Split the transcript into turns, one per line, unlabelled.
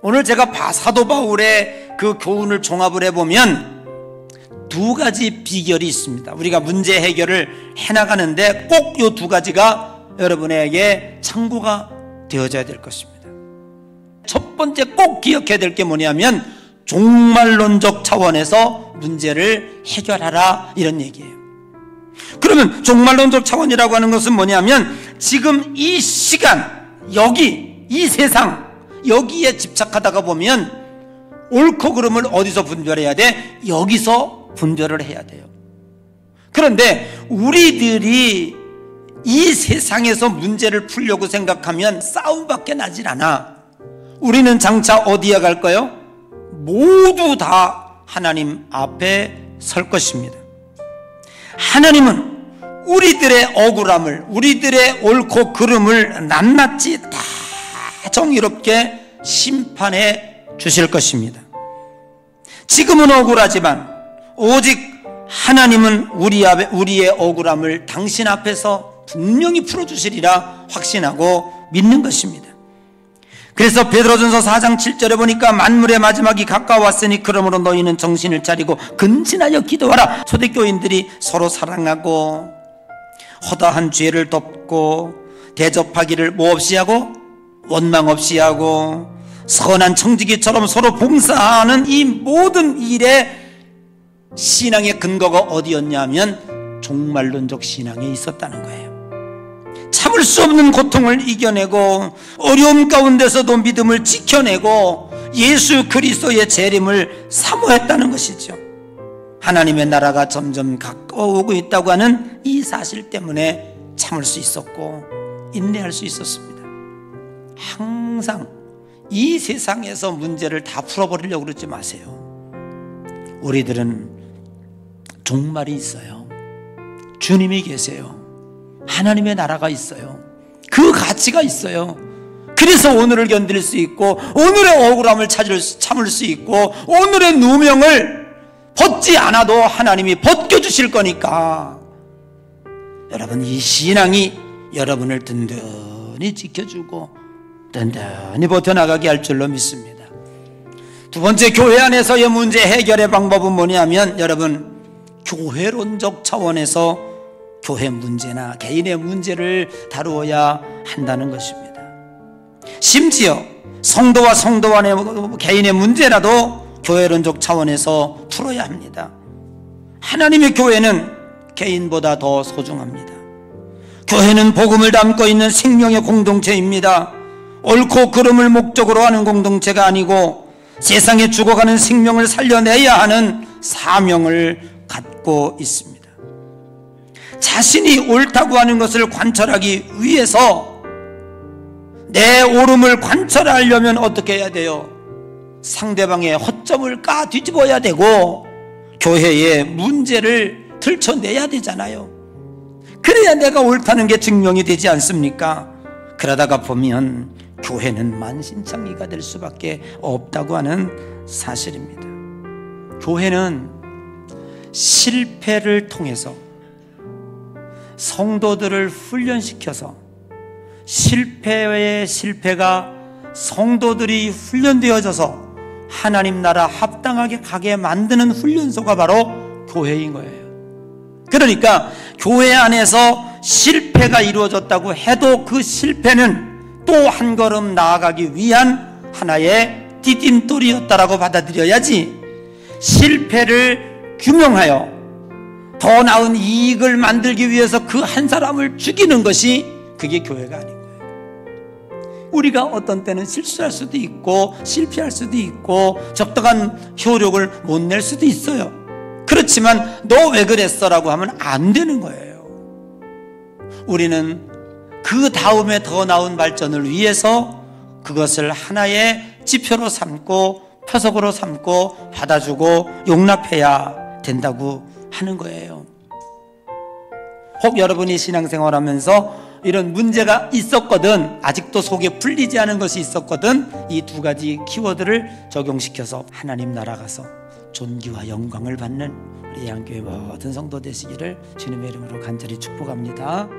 오늘 제가 사도 바울의 그 교훈을 종합을 해보면 두 가지 비결이 있습니다. 우리가 문제 해결을 해나가는데 꼭 이 두 가지가 여러분에게 참고가 되어져야 될 것입니다. 첫 번째 꼭 기억해야 될 게 뭐냐면 종말론적 차원에서 문제를 해결하라, 이런 얘기예요. 그러면 종말론적 차원이라고 하는 것은 뭐냐면 지금 이 시간, 여기 이 세상, 여기에 집착하다가 보면 옳고 그름을 어디서 분별해야 돼? 여기서 분별을 해야 돼요. 그런데 우리들이 이 세상에서 문제를 풀려고 생각하면 싸움밖에 나질 않아. 우리는 장차 어디에 갈까요? 모두 다 하나님 앞에 설 것입니다. 하나님은 우리들의 억울함을, 우리들의 옳고 그름을 낱낱이 다 정의롭게 심판해 주실 것입니다. 지금은 억울하지만 오직 하나님은 우리의 억울함을 당신 앞에서 분명히 풀어주시리라 확신하고 믿는 것입니다. 그래서 베드로전서 4장 7절에 보니까 만물의 마지막이 가까웠으니 그러므로 너희는 정신을 차리고 근신하여 기도하라. 초대교인들이 서로 사랑하고 허다한 죄를 덮고 대접하기를 뭐 없이 하고 원망 없이 하고 선한 청지기처럼 서로 봉사하는 이 모든 일에 신앙의 근거가 어디였냐면 종말론적 신앙에 있었다는 거예요. 참을 수 없는 고통을 이겨내고 어려움 가운데서도 믿음을 지켜내고 예수 그리스도의 재림을 사모했다는 것이죠. 하나님의 나라가 점점 가까워오고 있다고 하는 이 사실 때문에 참을 수 있었고 인내할 수 있었습니다. 항상 이 세상에서 문제를 다 풀어버리려고 그러지 마세요. 우리들은 종말이 있어요. 주님이 계세요. 하나님의 나라가 있어요. 그 가치가 있어요. 그래서 오늘을 견딜 수 있고 오늘의 억울함을 참을 수 있고 오늘의 누명을 벗지 않아도 하나님이 벗겨주실 거니까 여러분, 이 신앙이 여러분을 든든히 지켜주고 든든히 버텨나가게 할 줄로 믿습니다. 두 번째, 교회 안에서의 문제 해결의 방법은 뭐냐면 여러분, 교회론적 차원에서 교회 문제나 개인의 문제를 다루어야 한다는 것입니다. 심지어 성도와 성도 간의 개인의 문제라도 교회론적 차원에서 풀어야 합니다. 하나님의 교회는 개인보다 더 소중합니다. 교회는 복음을 담고 있는 생명의 공동체입니다. 옳고 그름을 목적으로 하는 공동체가 아니고 세상에 죽어가는 생명을 살려내야 하는 사명을 갖고 있습니다. 자신이 옳다고 하는 것을 관철하기 위해서 내 옳음을 관철하려면 어떻게 해야 돼요? 상대방의 허점을 까 뒤집어야 되고 교회의 문제를 들춰내야 되잖아요. 그래야 내가 옳다는 게 증명이 되지 않습니까? 그러다가 보면 교회는 만신창이가 될 수밖에 없다고 하는 사실입니다. 교회는 실패를 통해서 성도들을 훈련시켜서 실패의 실패가 성도들이 훈련되어져서 하나님 나라 합당하게 가게 만드는 훈련소가 바로 교회인 거예요. 그러니까 교회 안에서 실패가 이루어졌다고 해도 그 실패는 또 한 걸음 나아가기 위한 하나의 디딤돌이었다라고 받아들여야지, 실패를 규명하여 더 나은 이익을 만들기 위해서 그 한 사람을 죽이는 것이 그게 교회가 아닌 거예요. 우리가 어떤 때는 실수할 수도 있고 실패할 수도 있고 적당한 효력을 못 낼 수도 있어요. 그렇지만 너 왜 그랬어? 라고 하면 안 되는 거예요. 우리는 그 다음에 더 나은 발전을 위해서 그것을 하나의 지표로 삼고 표석으로 삼고 받아주고 용납해야 된다고 하는 거예요. 혹 여러분이 신앙생활하면서 이런 문제가 있었거든, 아직도 속에 풀리지 않은 것이 있었거든, 이 두 가지 키워드를 적용시켜서 하나님 나라 가서 존귀와 영광을 받는 우리 양교회 모든 성도 되시기를 주님의 이름으로 간절히 축복합니다.